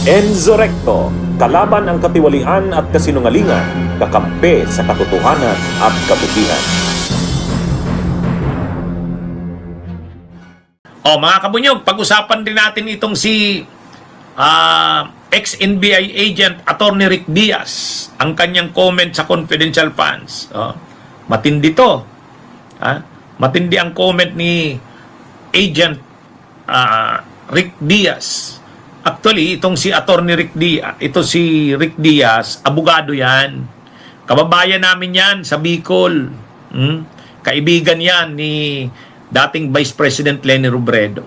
Enzo Recto, kalaban ang katiwalian at kasinungalingan, kakampi sa katotohanan at kabutihan. Mga kabunyog, pag-usapan din natin itong si ex-NBI agent Attorney Rick Diaz, ang kanyang comment sa confidential funds. Matindi to. Matindi ang comment ni agent Rick Diaz. Actually, itong si Attorney Rick Diaz, ito si Rick Diaz, abogado yan. Kababayan namin yan sa Bicol. Kaibigan yan ni dating Vice President Leni Robredo.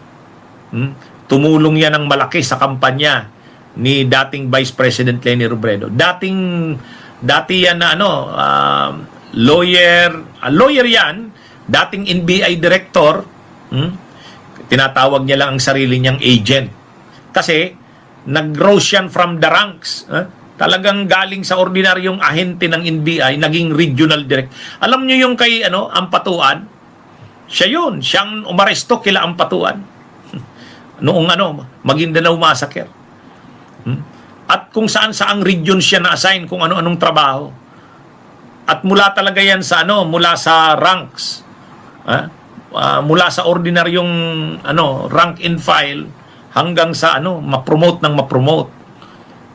Tumulong yan ng malaki sa kampanya ni dating Vice President Leni Robredo. Dati yan na lawyer yan, dating NBI director, tinatawag niya lang ang sarili niyang agent. Kasi nag-rose yan from the ranks. Talagang galing sa ordinaryong ahente ng NBI, naging regional director. Alam niyo yung kay Ampatuan? Siya yun, siyang umaresto kila Ampatuan. Noong Maguindanao Massacre. At kung saan-saang region siya na-assign, kung ano-anong trabaho. At mula talaga yan sa mula sa ranks. Mula sa ordinaryong rank and file hanggang sa ma-promote ng ma-promote.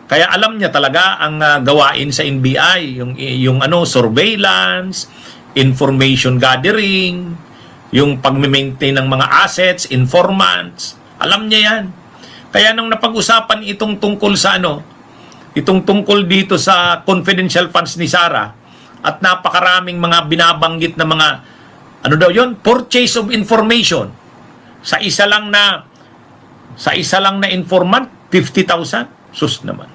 Kaya alam niya talaga ang gawain sa NBI, yung surveillance, information gathering, yung pag-maintain ng mga assets, informants. Alam niya yan. Kaya nung napag-usapan itong tungkol sa itong tungkol dito sa confidential funds ni Sara at napakaraming mga binabanggit na mga purchase of information sa isa lang na informant, 50,000. Sus naman.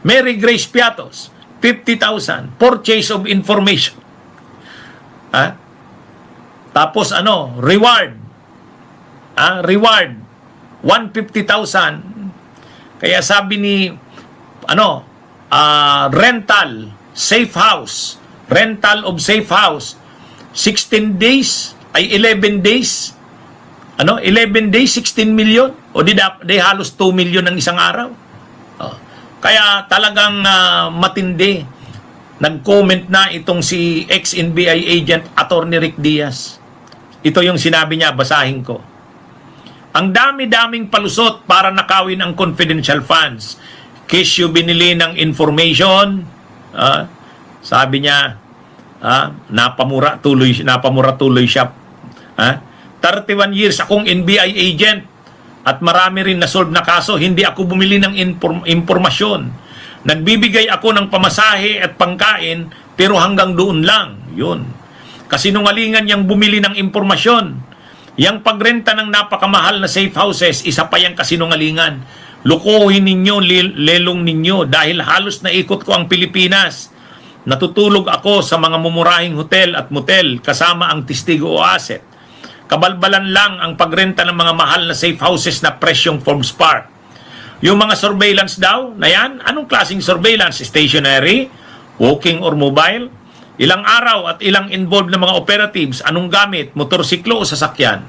Mary Grace Piatos, 50,000 purchase of information. Tapos reward. Reward 150,000. Kaya sabi ni rental safe house, rental of safe house 16 days ay 11 days. 11 days 16 million o di halos 2 million ng isang araw. Kaya talagang matindi. Nag-comment na itong si ex-NBI agent Attorney Rick Diaz. Ito yung sinabi niya, basahin ko. Ang dami-daming palusot para nakawin ang confidential funds. Kesyo binili ng information. Sabi niya, napamura tuloy siya. 31 years akong NBI agent at marami rin na-solve na kaso. Hindi ako bumili ng impormasyon. Nagbibigay ako ng pamasahe at pangkain pero hanggang doon lang. Yun. Kasinungalingan yang bumili ng impormasyon. Yang pagrenta ng napakamahal na safe houses, isa pa yang kasinungalingan. Lukuhin ninyo, lelong ninyo dahil halos naikot ko ang Pilipinas. Natutulog ako sa mga mumurahing hotel at motel kasama ang testigo o asset. Kabalbalan lang ang pagrenta ng mga mahal na safe houses na presyong Forbes Park. Yung mga surveillance daw na yan, anong klaseng surveillance? Stationary, walking or mobile? Ilang araw at ilang involved na mga operatives? Anong gamit? Motorsiklo o sasakyan?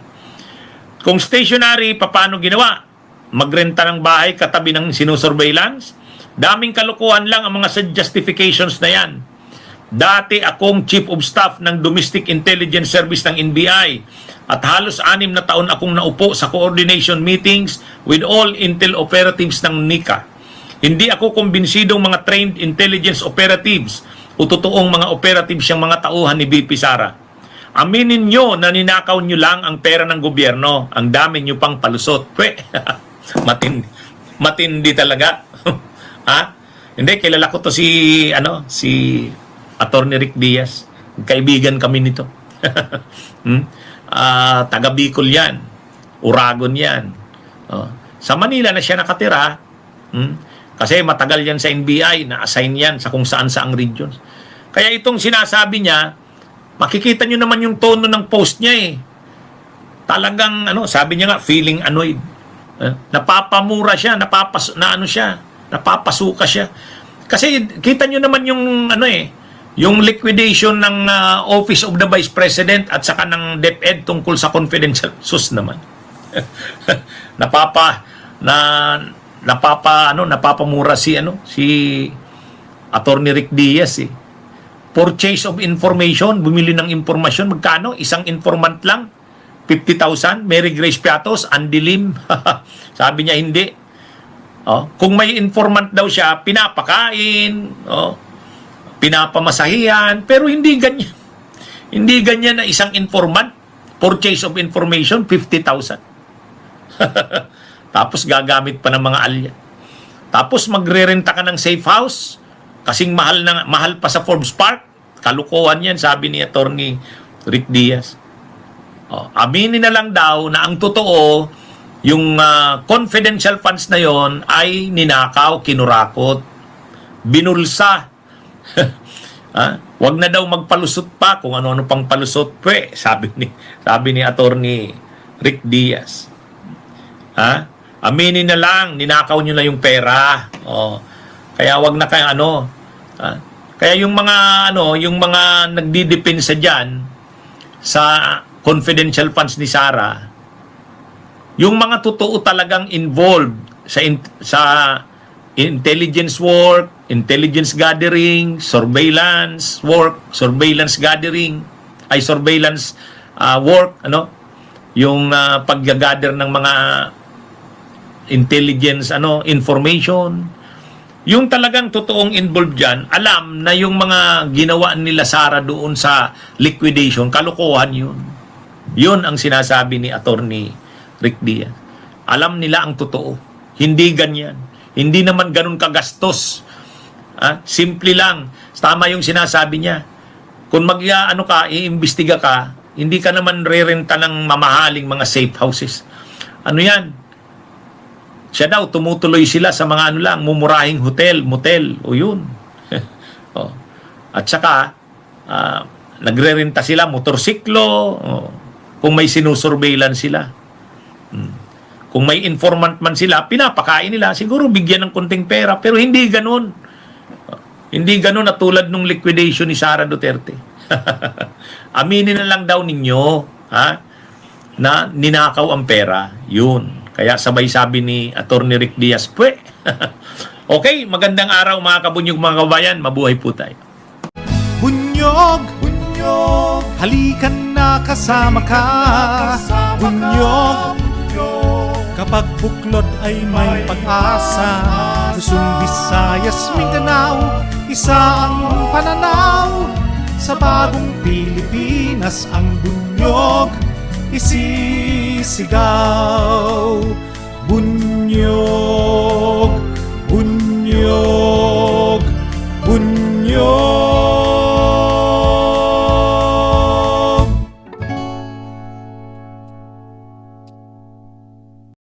Kung stationary, paano ginawa? Magrenta ng bahay katabi ng sinusurveillance? Daming kalokohan lang ang mga justifications na yan. Dati akong Chief of Staff ng Domestic Intelligence Service ng NBI at halos 6 na taon akong naupo sa coordination meetings with all intel operatives ng NICA. Hindi ako kumbinsidong mga trained intelligence operatives o totoong mga operatives siyang mga tauhan ni VP Sara. Aminin nyo na ninakaw nyo lang ang pera ng gobyerno. Ang dami nyo pang palusot. Matindi talaga. Hindi, kilala ko to si Attorney Rick Diaz. Kaibigan kami nito. Taga Bicol yan. Uragon yan. Sa Manila na siya nakatira. Kasi matagal yan sa NBI. Na-assign yan sa kung saan-saang regions. Kaya itong sinasabi niya, makikita nyo naman yung tono ng post niya eh. Talagang, sabi niya nga, feeling annoyed. Napapamura siya, napapasuka siya. Kasi kita nyo naman yung yung liquidation ng Office of the Vice President at saka ng DepEd tungkol sa confidential sus naman. napapamura si Attorney Rick Diaz eh. Purchase of information, bumili ng impormasyon, magkano? Isang informant lang, 50,000. Mary Grace Piatos, Andilim. Sabi niya hindi. Kung may informant daw siya, pinapakain, pinapamasahihan, pero hindi ganyan. Hindi ganyan na isang informant. Purchase of information, 50,000. Tapos gagamit pa ng mga alya. Tapos magrerenta ka ng safe house, kasing mahal pa sa Forbes Park. Kalukuhan yan, sabi ni Attorney Rick Diaz. Aminin na lang daw na ang totoo, yung confidential funds na yon ay ninakaw, kinurakot, binulsa. Wag na daw magpalusot pa kung ano-ano pang palusot. Sabi ni Attorney Rick Diaz. Aminin na lang, ninakaw nyo na yung pera. Kaya wag na kayo kaya yung mga nagdidepensa diyan sa confidential funds ni Sara, yung mga totoo talagang involved sa intelligence work, intelligence gathering, surveillance work, surveillance gathering, surveillance work, yung pag-gather ng mga intelligence information. Yung talagang totoong involved dyan, alam na yung mga ginawa nila Sara doon sa liquidation, kalokohan yun. Yun ang sinasabi ni Attorney Rick Diaz. Alam nila ang totoo. Hindi ganyan. Hindi naman ganun kagastos. Simple lang. Tama yung sinasabi niya. Kung iimbestiga ka, hindi ka naman rerenta ng mamahaling mga safe houses. Yan? Siya daw, tumutuloy sila sa mga mumurahing hotel, motel, o yun. At saka, nagrerenta sila, motorsiklo, kung may sinusurveillance sila. Kung may informant man sila, pinapakain nila, siguro bigyan ng konting pera, pero hindi ganun. Hindi ganun na tulad nung liquidation ni Sara Duterte. Aminin na lang daw ninyo, na ninakaw ang pera, yun. Kaya sabay sabi ni Attorney Rick Diaz, Okay, magandang araw mga kabunyog, mga kabayan. Mabuhay po tayo. Bunyog, bunyog, halikan na kasama ka. Bunyog, kapag buklod ay may pag-asa. Luzon, Visayas, Mindanao, isa ang pananaw. Sa bagong Pilipinas ang bunyog isisigaw. Bunyog, bunyog, bunyog.